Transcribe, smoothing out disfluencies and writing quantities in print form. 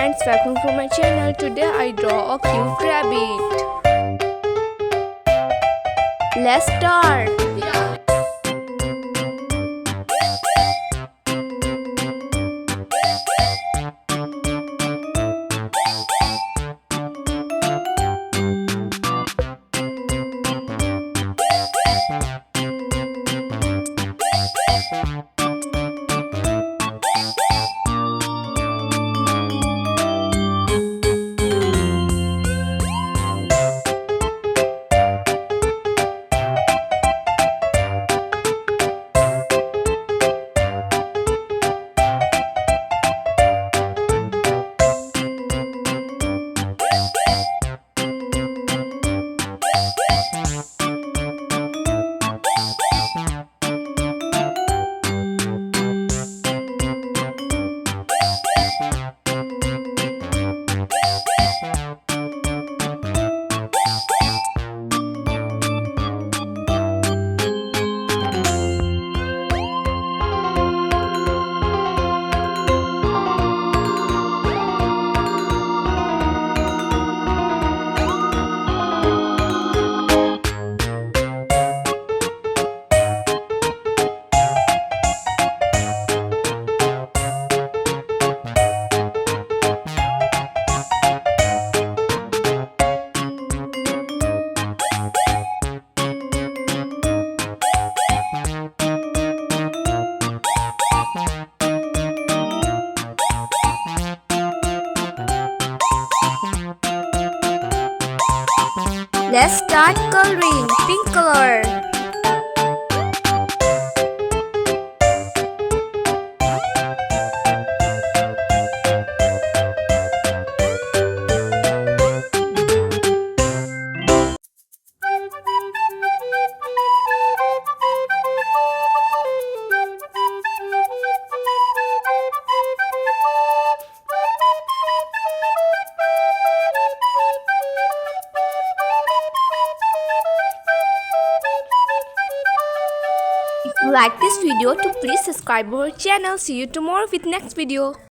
friends, welcome to my channel. Today I draw a cute rabbit. Let's start. Let's start coloring. Pink color. If you like this video, to please subscribe our channel. See you tomorrow with next video.